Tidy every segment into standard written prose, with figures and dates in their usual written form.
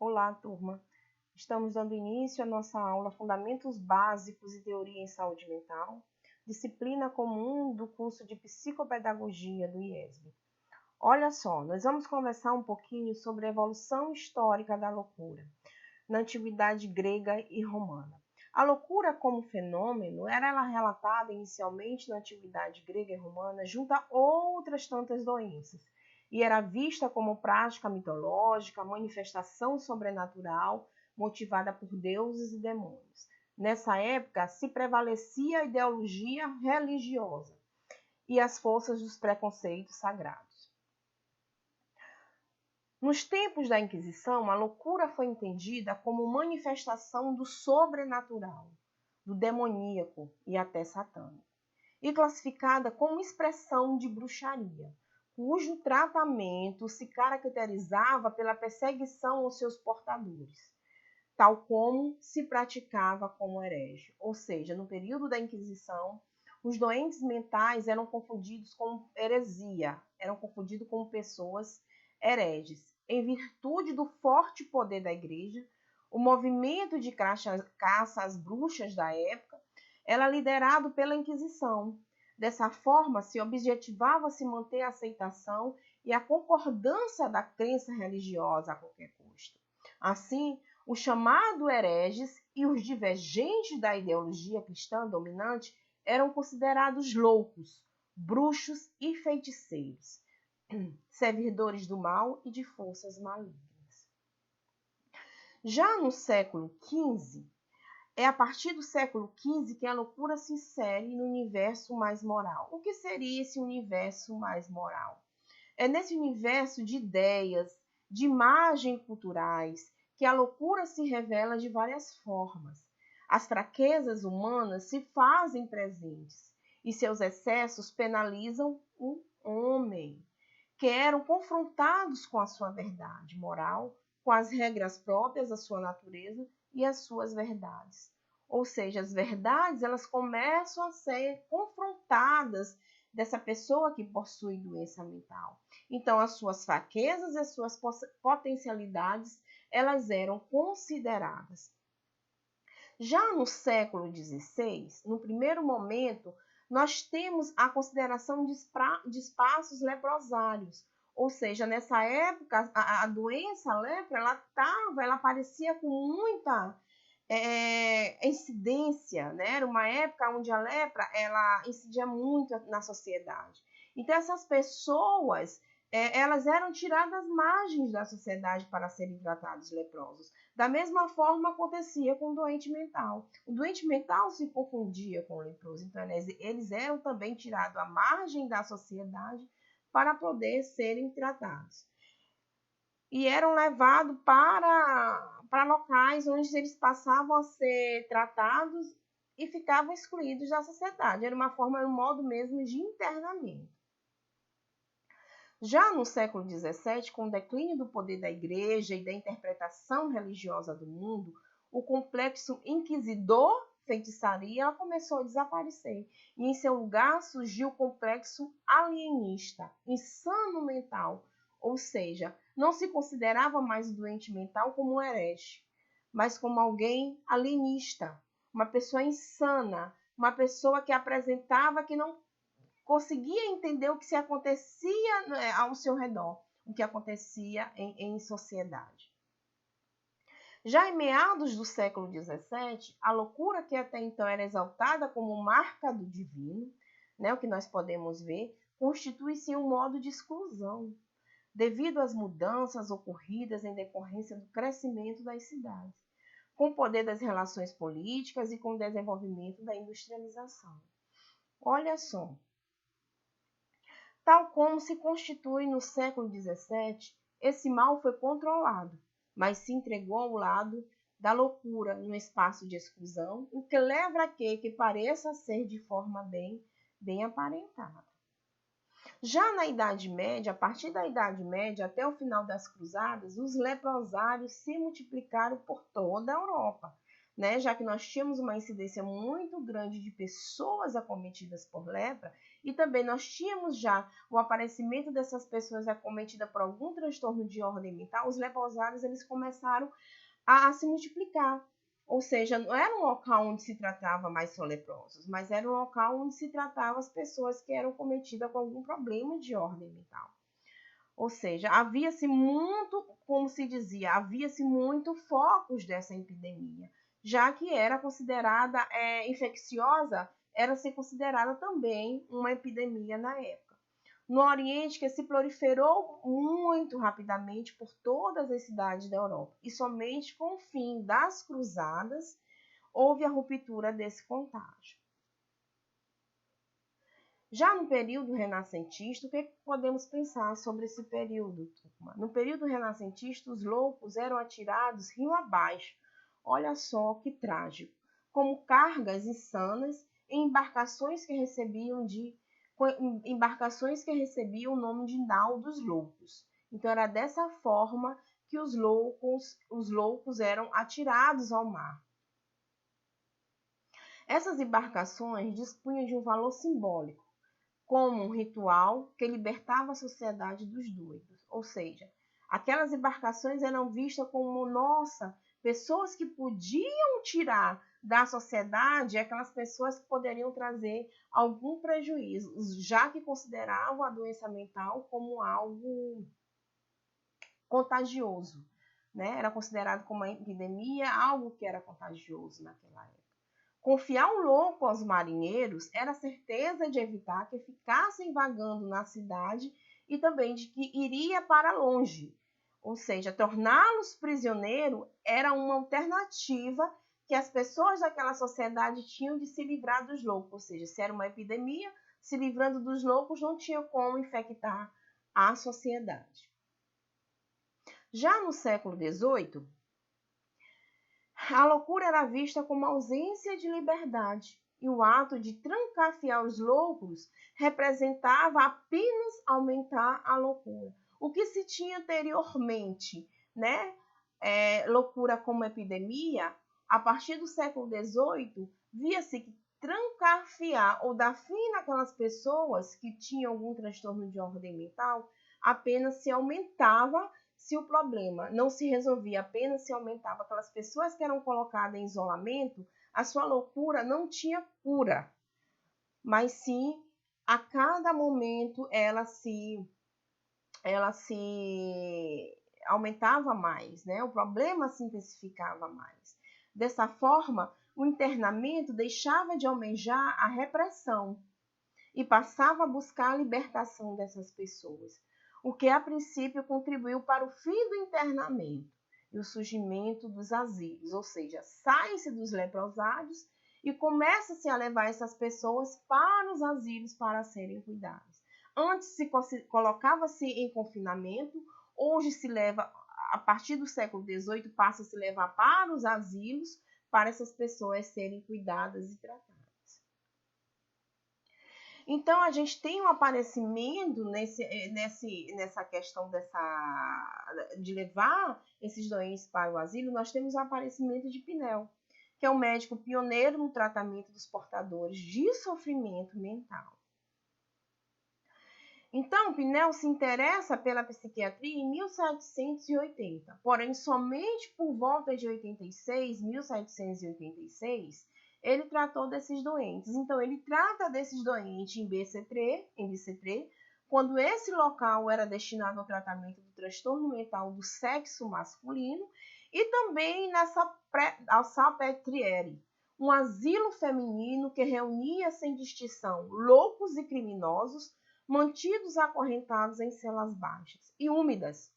Olá, turma! Estamos dando início à nossa aula Fundamentos Básicos e Teoria em Saúde Mental, disciplina comum do curso de Psicopedagogia do IESB. Olha só, nós vamos conversar um pouquinho sobre a evolução histórica da loucura na antiguidade grega e romana. A loucura como fenômeno era relatada inicialmente na antiguidade grega e romana junto a outras tantas doenças, e era vista como prática mitológica, manifestação sobrenatural, motivada por deuses e demônios. Nessa época, se prevalecia a ideologia religiosa e as forças dos preconceitos sagrados. Nos tempos da Inquisição, a loucura foi entendida como manifestação do sobrenatural, do demoníaco e até satânico, e classificada como expressão de bruxaria, cujo tratamento se caracterizava pela perseguição aos seus portadores, tal como se praticava como herege. Ou seja, no período da Inquisição, os doentes mentais eram confundidos com heresia, eram confundidos com pessoas hereges. Em virtude do forte poder da igreja, o movimento de caça às bruxas da época era liderado pela Inquisição. Dessa forma, se objetivava se manter a aceitação e a concordância da crença religiosa a qualquer custo. Assim, os chamados hereges e os divergentes da ideologia cristã dominante eram considerados loucos, bruxos e feiticeiros, servidores do mal e de forças malignas. Já no século XV, é a partir do século XV que a loucura se insere no universo mais moral. O que seria esse universo mais moral? É nesse universo de ideias, de imagens culturais, que a loucura se revela de várias formas. As fraquezas humanas se fazem presentes e seus excessos penalizam o homem, que eram confrontados com a sua verdade moral, com as regras próprias da sua natureza e as suas verdades. Ou seja, as verdades elas começam a ser confrontadas dessa pessoa que possui doença mental. Então, as suas fraquezas e as suas potencialidades, elas eram consideradas. Já no século XVI, no primeiro momento, nós temos a consideração de espaços leprosários. Ou seja, nessa época, a doença, a lepra, ela aparecia com muita incidência, né? Era uma época onde a lepra ela incidia muito na sociedade. Então, essas pessoas elas eram tiradas às margens da sociedade para serem tratados leprosos. Da mesma forma acontecia com o doente mental. O doente mental se confundia com o leproso, então eles eram também tirados à margem da sociedade para poder serem tratados. E eram levados para locais onde eles passavam a ser tratados e ficavam excluídos da sociedade. Era um modo mesmo de internamento. Já no século XVII, com o declínio do poder da igreja e da interpretação religiosa do mundo, o complexo inquisidor feitiçaria começou a desaparecer. E em seu lugar surgiu o complexo alienista, insano mental, ou seja, não se considerava mais o doente mental como um herege, mas como alguém alienista, uma pessoa insana, uma pessoa que apresentava que não conseguia entender o que se acontecia ao seu redor, o que acontecia em sociedade. Já em meados do século XVII, a loucura que até então era exaltada como marca do divino, né, o que nós podemos ver, constitui-se um modo de exclusão, devido às mudanças ocorridas em decorrência do crescimento das cidades, com o poder das relações políticas e com o desenvolvimento da industrialização. Olha só, tal como se constitui no século XVII, esse mal foi controlado, mas se entregou ao lado da loucura no espaço de exclusão, o que leva a que pareça ser de forma bem aparentada. Já na Idade Média, a partir da Idade Média até o final das Cruzadas, os leprosários se multiplicaram por toda a Europa, né? Já que nós tínhamos uma incidência muito grande de pessoas acometidas por lepra, e também nós tínhamos já o aparecimento dessas pessoas acometidas por algum transtorno de ordem mental, os leprosários eles começaram a se multiplicar. Ou seja, não era um local onde se tratava mais só leprosos, mas era um local onde se tratava as pessoas que eram cometidas com algum problema de ordem mental. Ou seja, havia-se muito, como se dizia, havia-se muito focos dessa epidemia, já que era considerada infecciosa, era ser considerada também uma epidemia na época. No Oriente, que se proliferou muito rapidamente por todas as cidades da Europa, e somente com o fim das cruzadas houve a ruptura desse contágio. Já no período renascentista, o que podemos pensar sobre esse período, turma? No período renascentista, os loucos eram atirados rio abaixo. Olha só que trágico. Como cargas insanas em embarcações que recebiam o nome de nau dos loucos. Então era dessa forma que os loucos eram atirados ao mar. Essas embarcações dispunham de um valor simbólico, como um ritual que libertava a sociedade dos doidos. Ou seja, aquelas embarcações eram vistas como, nossa, pessoas que podiam tirar da sociedade aquelas pessoas que poderiam trazer algum prejuízo, já que consideravam a doença mental como algo contagioso, né? Era considerado como uma epidemia, algo que era contagioso naquela época. Confiar um louco aos marinheiros era a certeza de evitar que ficassem vagando na cidade e também de que iria para longe. Ou seja, torná-los prisioneiros era uma alternativa que as pessoas daquela sociedade tinham de se livrar dos loucos. Ou seja, se era uma epidemia, se livrando dos loucos não tinha como infectar a sociedade. Já no século XVIII, a loucura era vista como ausência de liberdade, e o ato de trancafiar os loucos representava apenas aumentar a loucura. O que se tinha anteriormente, né? Loucura como epidemia, a partir do século XVIII, via-se que trancafiar ou dar fim naquelas pessoas que tinham algum transtorno de ordem mental apenas se aumentava. Se o problema não se resolvia, apenas se aumentava aquelas pessoas que eram colocadas em isolamento, a sua loucura não tinha cura, mas sim, a cada momento ela se aumentava mais, né? O problema se intensificava mais. Dessa forma, o internamento deixava de almejar a repressão e passava a buscar a libertação dessas pessoas, o que a princípio contribuiu para o fim do internamento e o surgimento dos asilos, ou seja, sai-se dos leprosários e começa-se a levar essas pessoas para os asilos para serem cuidadas. Antes se colocava-se em confinamento, hoje se leva, a partir do século XVIII, passa a se levar para os asilos para essas pessoas serem cuidadas e tratadas. Então, a gente tem um aparecimento nessa questão de levar esses doentes para o asilo, nós temos o aparecimento de Pinel, que é um médico pioneiro no tratamento dos portadores de sofrimento mental. Então, Pinel se interessa pela psiquiatria em 1780, porém, somente por volta de 1786, ele tratou desses doentes. Então, ele trata desses doentes em Bicêtre, quando esse local era destinado ao tratamento do transtorno mental do sexo masculino, e também ao Salpêtrière, um asilo feminino que reunia sem distinção loucos e criminosos, mantidos acorrentados em celas baixas e úmidas,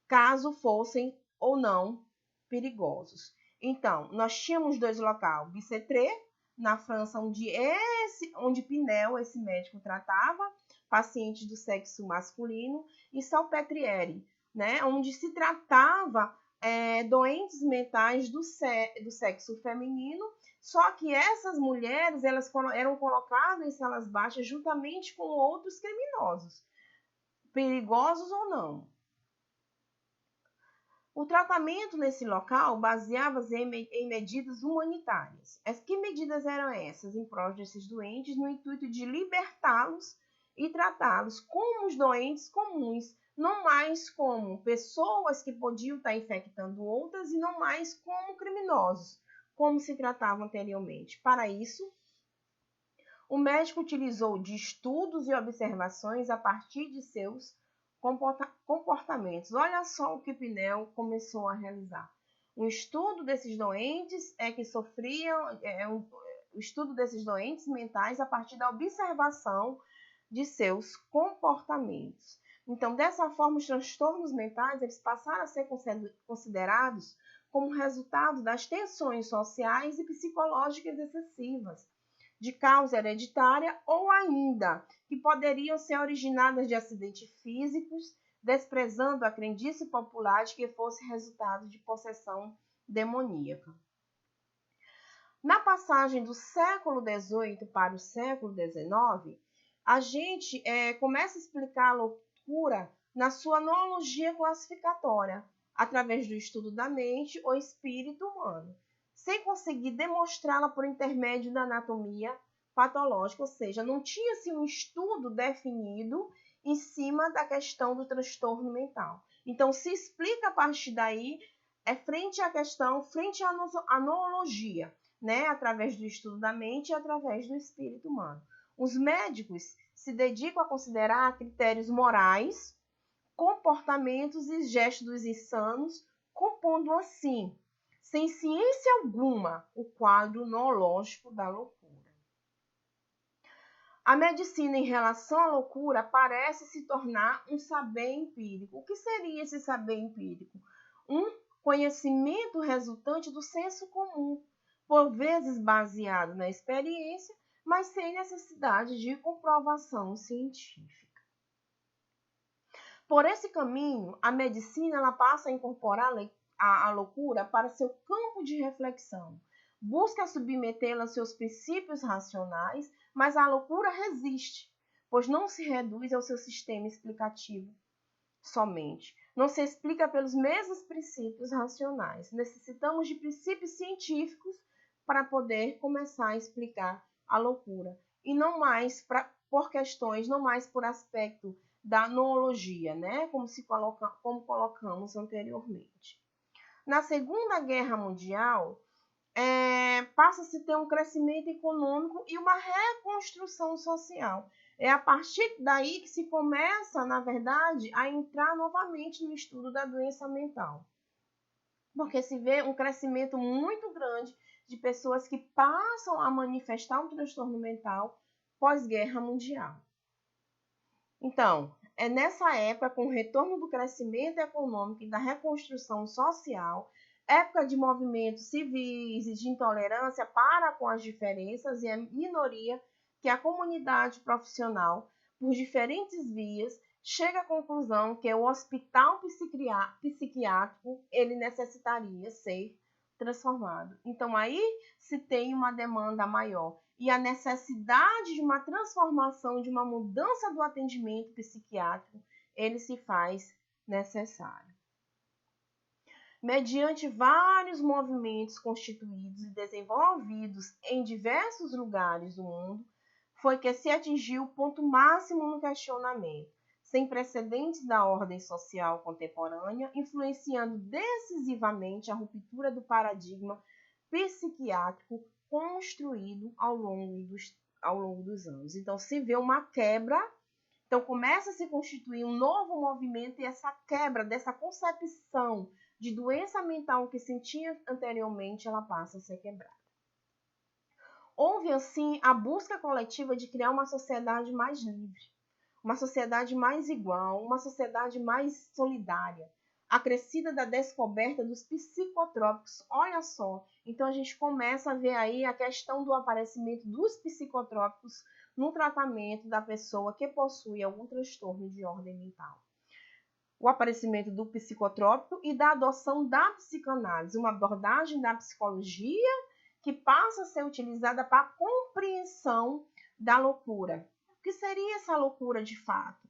caso fossem ou não perigosos. Então, nós tínhamos dois locais, Bicêtre, na França, onde Pinel, esse médico, tratava pacientes do sexo masculino, e Salpêtrière, né, onde se tratava doentes mentais do sexo feminino, só que essas mulheres elas eram colocadas em celas baixas juntamente com outros criminosos, perigosos ou não. O tratamento nesse local baseava-se em medidas humanitárias. Que medidas eram essas em prol desses doentes, no intuito de libertá-los e tratá-los como os doentes comuns, não mais como pessoas que podiam estar infectando outras e não mais como criminosos, como se tratavam anteriormente. Para isso, o médico utilizou de estudos e observações a partir de seus comportamentos. Olha só o que Pinel começou a realizar. Um estudo desses doentes que sofriam, o estudo desses doentes mentais a partir da observação de seus comportamentos. Então, dessa forma, os transtornos mentais eles passaram a ser considerados como resultado das tensões sociais e psicológicas excessivas, de causa hereditária ou ainda que poderiam ser originadas de acidentes físicos, desprezando a crendice popular de que fosse resultado de possessão demoníaca. Na passagem do século XVIII para o século XIX, a gente começa a explicar a loucura na sua noologia classificatória, através do estudo da mente ou espírito humano, sem conseguir demonstrá-la por intermédio da anatomia patológica, ou seja, não tinha-se um estudo definido em cima da questão do transtorno mental. Então, se explica a partir daí, frente à questão, frente à noologia, né, através do estudo da mente e através do espírito humano. Os médicos se dedicam a considerar critérios morais, comportamentos e gestos insanos, compondo assim, sem ciência alguma, o quadro noológico da loucura. A medicina em relação à loucura parece se tornar um saber empírico. O que seria esse saber empírico? Um conhecimento resultante do senso comum, por vezes baseado na experiência, mas sem necessidade de comprovação científica. Por esse caminho, a medicina ela passa a incorporar a loucura para seu campo de reflexão. Busca submetê-la aos seus princípios racionais, mas a loucura resiste, pois não se reduz ao seu sistema explicativo somente. Não se explica pelos mesmos princípios racionais. Necessitamos de princípios científicos para poder começar a explicar a loucura. E não mais por questões, não mais por aspecto da noologia, né? Como colocamos anteriormente. Na Segunda Guerra Mundial, passa-se a ter um crescimento econômico e uma reconstrução social. É a partir daí que se começa, na verdade, a entrar novamente no estudo da doença mental. Porque se vê um crescimento muito grande de pessoas que passam a manifestar um transtorno mental pós-guerra mundial. Então, é nessa época, com o retorno do crescimento econômico e da reconstrução social, época de movimentos civis e de intolerância para com as diferenças e a minoria, que a comunidade profissional, por diferentes vias, chega à conclusão que o hospital psiquiátrico ele necessitaria ser transformado. Então, aí se tem uma demanda maior e a necessidade de uma transformação, de uma mudança do atendimento psiquiátrico, ele se faz necessário. Mediante vários movimentos constituídos e desenvolvidos em diversos lugares do mundo, foi que se atingiu o ponto máximo no questionamento, sem precedentes da ordem social contemporânea, influenciando decisivamente a ruptura do paradigma psiquiátrico construído ao longo dos anos. Então, se vê uma quebra, então começa a se constituir um novo movimento e essa quebra dessa concepção de doença mental que sentia anteriormente, ela passa a ser quebrada. Houve, assim, a busca coletiva de criar uma sociedade mais livre, uma sociedade mais igual, uma sociedade mais solidária, acrescida da descoberta dos psicotrópicos. Olha só, então a gente começa a ver aí a questão do aparecimento dos psicotrópicos no tratamento da pessoa que possui algum transtorno de ordem mental. O aparecimento do psicotrópico e da adoção da psicanálise, uma abordagem da psicologia que passa a ser utilizada para a compreensão da loucura. O que seria essa loucura de fato?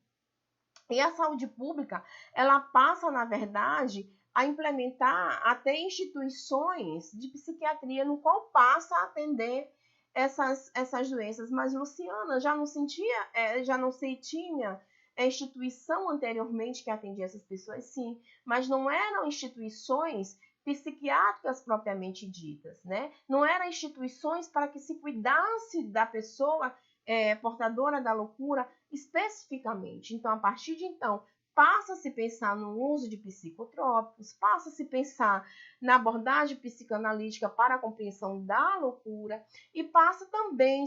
E a saúde pública, ela passa, na verdade, a implementar até instituições de psiquiatria no qual passa a atender essas doenças. Mas, Luciana, já não se tinha instituição anteriormente que atendia essas pessoas? Sim, mas não eram instituições psiquiátricas propriamente ditas, né? Não eram instituições para que se cuidasse da pessoa portadora da loucura especificamente. Então, a partir de então, passa-se a pensar no uso de psicotrópicos, passa-se a pensar na abordagem psicanalítica para a compreensão da loucura e passa também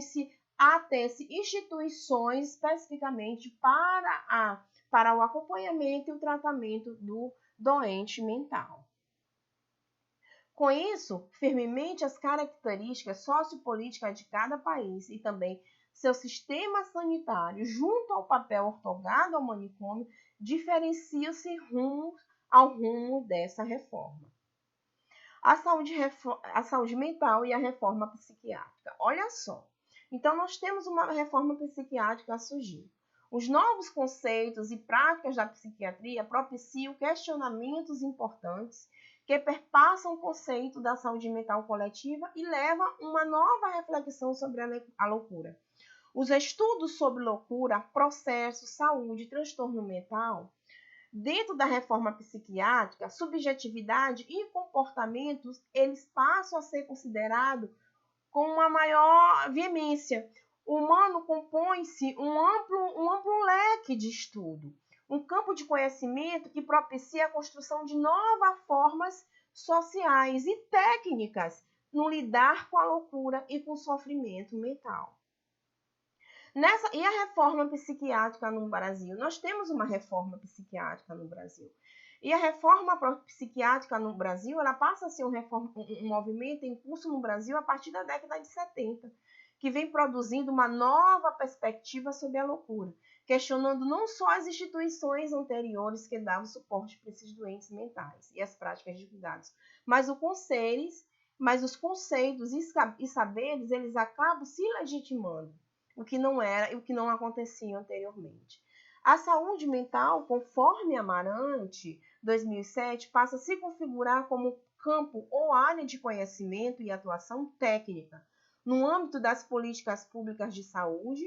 a ter-se instituições especificamente para o acompanhamento e o tratamento do doente mental. Com isso, firmemente as características sociopolíticas de cada país e também seu sistema sanitário, junto ao papel ortogado ao manicômio, diferenciam-se ao rumo dessa reforma. A saúde mental e a reforma psiquiátrica. Olha só. Então, nós temos uma reforma psiquiátrica a surgir. Os novos conceitos e práticas da psiquiatria propiciam questionamentos importantes que perpassam o conceito da saúde mental coletiva e levam uma nova reflexão sobre a loucura. Os estudos sobre loucura, processo, saúde e transtorno mental, dentro da reforma psiquiátrica, subjetividade e comportamentos, eles passam a ser considerados com uma maior veemência. O humano compõe-se um amplo leque de estudo, um campo de conhecimento que propicia a construção de novas formas sociais e técnicas no lidar com a loucura e com o sofrimento mental. E a reforma psiquiátrica no Brasil? Nós temos uma reforma psiquiátrica no Brasil. E a reforma psiquiátrica no Brasil, ela passa a ser um movimento em curso no Brasil a partir da década de 70, que vem produzindo uma nova perspectiva sobre a loucura, questionando não só as instituições anteriores que davam suporte para esses doentes mentais e as práticas de cuidados, mas os conceitos e saberes, eles acabam se legitimando, o que não era e o que não acontecia anteriormente. A saúde mental, conforme Amarante, 2007, passa a se configurar como campo ou área de conhecimento e atuação técnica no âmbito das políticas públicas de saúde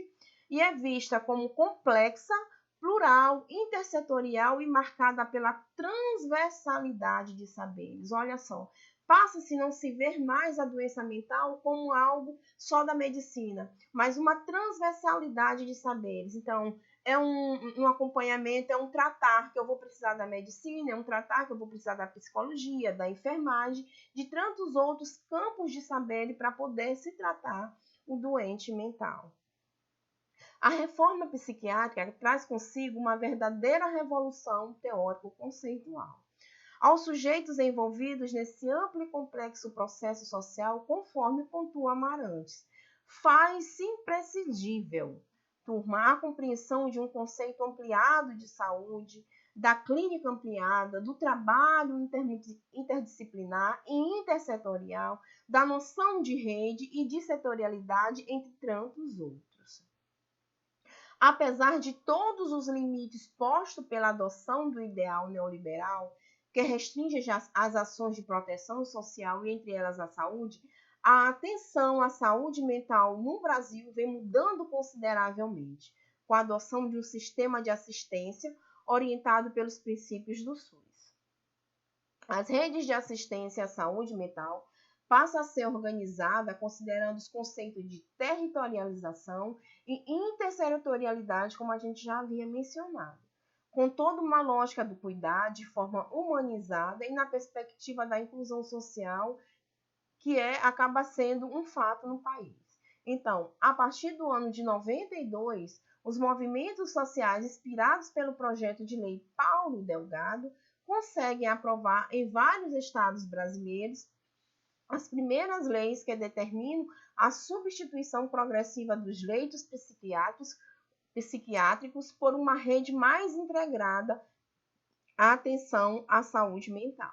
e é vista como complexa, plural, intersetorial e marcada pela transversalidade de saberes. Olha só, passa-se não se ver mais a doença mental como algo só da medicina, mas uma transversalidade de saberes. Então, é um acompanhamento, é um tratar que eu vou precisar da medicina, é um tratar que eu vou precisar da psicologia, da enfermagem, de tantos outros campos de saber para poder se tratar o doente mental. A reforma psiquiátrica traz consigo uma verdadeira revolução teórico-conceitual. Aos sujeitos envolvidos nesse amplo e complexo processo social, conforme pontua Amarantes, faz-se imprescindível a compreensão de um conceito ampliado de saúde, da clínica ampliada, do trabalho interdisciplinar e intersetorial, da noção de rede e de setorialidade, entre tantos outros. Apesar de todos os limites postos pela adoção do ideal neoliberal, que restringe as ações de proteção social e entre elas a saúde, a atenção à saúde mental no Brasil vem mudando consideravelmente, com a adoção de um sistema de assistência orientado pelos princípios do SUS. As redes de assistência à saúde mental passam a ser organizadas considerando os conceitos de territorialização e intersetorialidade, como a gente já havia mencionado, com toda uma lógica do cuidado de forma humanizada e na perspectiva da inclusão social, que acaba sendo um fato no país. Então, a partir do ano de 92, os movimentos sociais inspirados pelo projeto de lei Paulo Delgado conseguem aprovar em vários estados brasileiros as primeiras leis que determinam a substituição progressiva dos leitos psiquiátricos por uma rede mais integrada à atenção à saúde mental.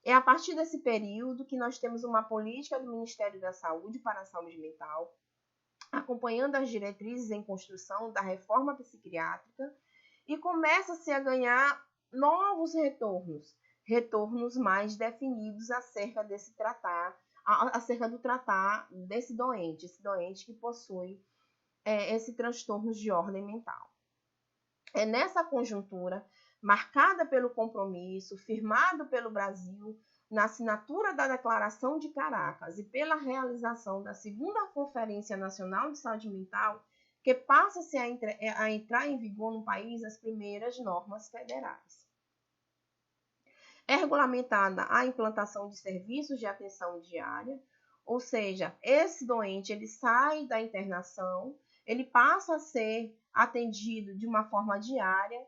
É a partir desse período que nós temos uma política do Ministério da Saúde para a saúde mental, acompanhando as diretrizes em construção da reforma psiquiátrica e começa-se a ganhar novos retornos mais definidos acerca desse tratar, acerca do tratar desse doente, esse doente que possui esse transtorno de ordem mental. É nessa conjuntura, marcada pelo compromisso firmado pelo Brasil na assinatura da Declaração de Caracas e pela realização da segunda Conferência Nacional de Saúde Mental, que passa-se a entrar em vigor no país as primeiras normas federais. É regulamentada a implantação de serviços de atenção diária, ou seja, esse doente ele sai da internação, ele passa a ser atendido de uma forma diária,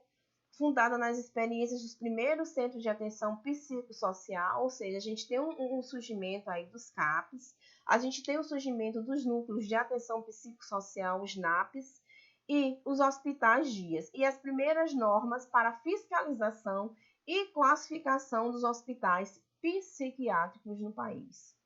fundada nas experiências dos primeiros centros de atenção psicossocial, ou seja, a gente tem um surgimento aí dos CAPs, a gente tem o surgimento dos núcleos de atenção psicossocial, os NAPs, e os hospitais dias, e as primeiras normas para fiscalização e classificação dos hospitais psiquiátricos no país.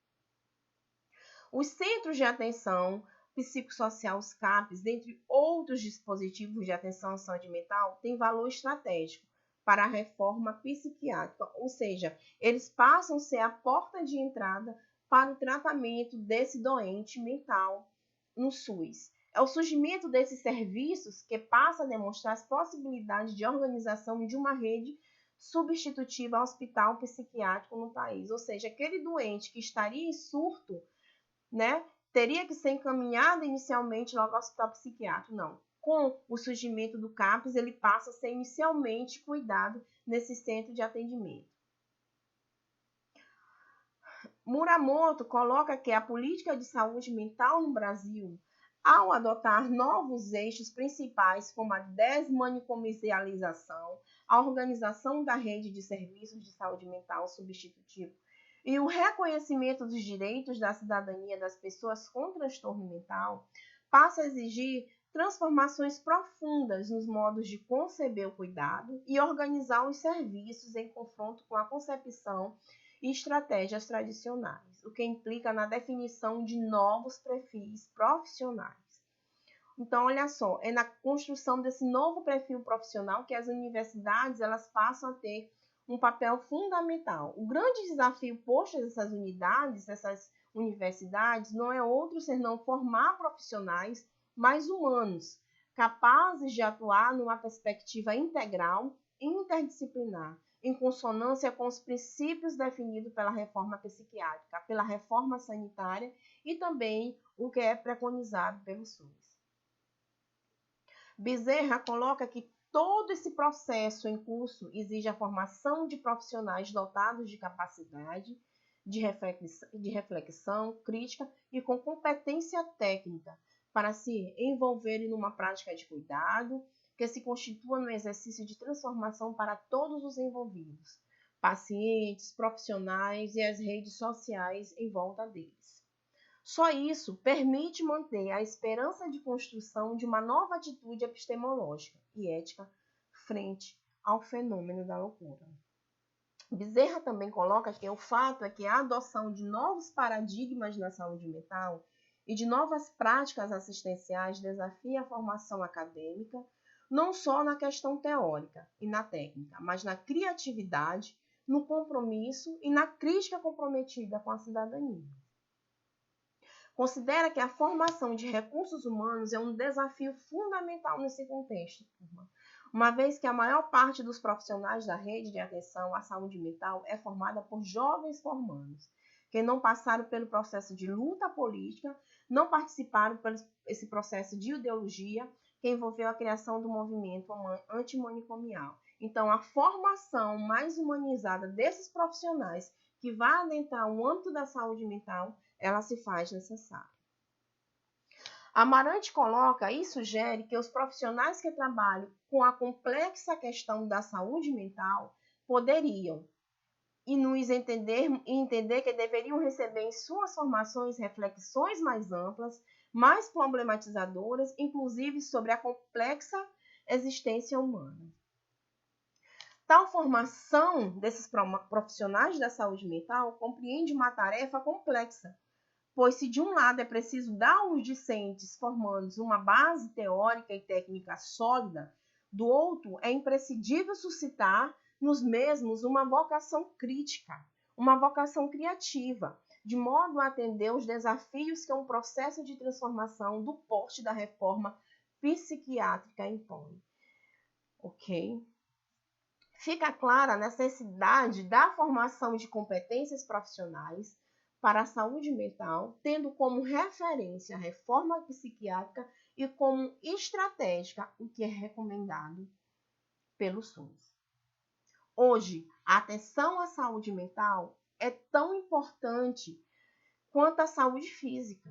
Os centros de atenção psicossocial, os CAPs, dentre outros dispositivos de atenção à saúde mental, têm valor estratégico para a reforma psiquiátrica, ou seja, eles passam a ser a porta de entrada para o tratamento desse doente mental no SUS. É o surgimento desses serviços que passa a demonstrar as possibilidades de organização de uma rede substitutiva ao hospital psiquiátrico no país, ou seja, aquele doente que estaria em surto, né, teria que ser encaminhado inicialmente logo ao hospital psiquiátrico. Não. Com o surgimento do CAPS, ele passa a ser inicialmente cuidado nesse centro de atendimento. Muramoto coloca que a política de saúde mental no Brasil, ao adotar novos eixos principais como a desmanicomialização, a organização da rede de serviços de saúde mental substitutivo e o reconhecimento dos direitos da cidadania das pessoas com transtorno mental, passa a exigir transformações profundas nos modos de conceber o cuidado e organizar os serviços em confronto com a concepção e estratégias tradicionais, o que implica na definição de novos perfis profissionais. Então, olha só, é na construção desse novo perfil profissional que as universidades elas passam a ter um papel fundamental. O grande desafio posto dessas unidades, essas universidades, não é outro senão formar profissionais mais humanos, capazes de atuar numa perspectiva integral e interdisciplinar, em consonância com os princípios definidos pela reforma psiquiátrica, pela reforma sanitária e também o que é preconizado pelo SUS. Bezerra coloca que todo esse processo em curso exige a formação de profissionais dotados de capacidade, de reflexão crítica e com competência técnica para se envolverem numa prática de cuidado que se constitua no exercício de transformação para todos os envolvidos, pacientes, profissionais e as redes sociais em volta deles. Só isso permite manter a esperança de construção de uma nova atitude epistemológica e ética frente ao fenômeno da loucura. Bezerra também coloca que o fato é que a adoção de novos paradigmas na saúde mental e de novas práticas assistenciais desafia a formação acadêmica, não só na questão teórica e na técnica, mas na criatividade, no compromisso e na crítica comprometida com a cidadania. Considera que a formação de recursos humanos é um desafio fundamental nesse contexto, uma vez que a maior parte dos profissionais da rede de atenção à saúde mental é formada por jovens formandos, que não passaram pelo processo de luta política, não participaram desse processo de ideologia que envolveu a criação do movimento antimanicomial. Então, a formação mais humanizada desses profissionais que vai adentrar o âmbito da saúde mental, ela se faz necessária. Amarante coloca e sugere que os profissionais que trabalham com a complexa questão da saúde mental poderiam e nos entender que deveriam receber em suas formações reflexões mais amplas, mais problematizadoras, inclusive sobre a complexa existência humana. Tal formação desses profissionais da saúde mental compreende uma tarefa complexa, pois se de um lado é preciso dar aos discentes formandos uma base teórica e técnica sólida, do outro, é imprescindível suscitar nos mesmos uma vocação crítica, uma vocação criativa, de modo a atender os desafios que um processo de transformação do porte da reforma psiquiátrica impõe. Ok? Fica clara a necessidade da formação de competências profissionais para a saúde mental, tendo como referência a reforma psiquiátrica e como estratégica o que é recomendado pelo SUS. Hoje, a atenção à saúde mental é tão importante quanto a saúde física,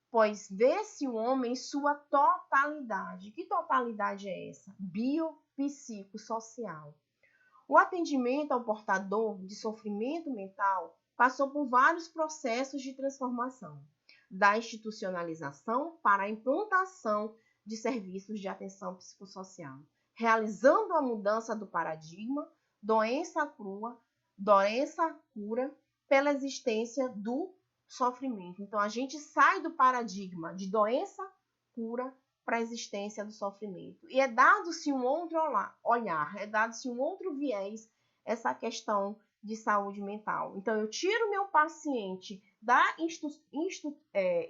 pois vê-se o homem em sua totalidade. Que totalidade é essa? Biopsicossocial. O atendimento ao portador de sofrimento mental passou por vários processos de transformação, da institucionalização para a implantação de serviços de atenção psicossocial, realizando a mudança do paradigma doença-cura pela existência do sofrimento. Então, a gente sai do paradigma de doença-cura para a existência do sofrimento. E é dado-se um outro olhar, é dado-se um outro viés essa questão de saúde mental. Então, eu tiro meu paciente da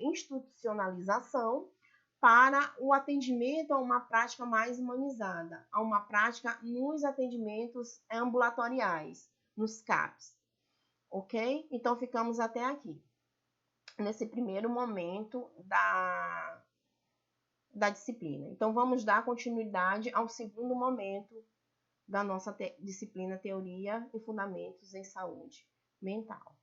institucionalização para o atendimento a uma prática mais humanizada, a uma prática nos atendimentos ambulatoriais, nos CAPs. Ok? Então, ficamos até aqui, nesse primeiro momento da disciplina. Então, vamos dar continuidade ao segundo momento da nossa disciplina Teoria e Fundamentos em Saúde Mental.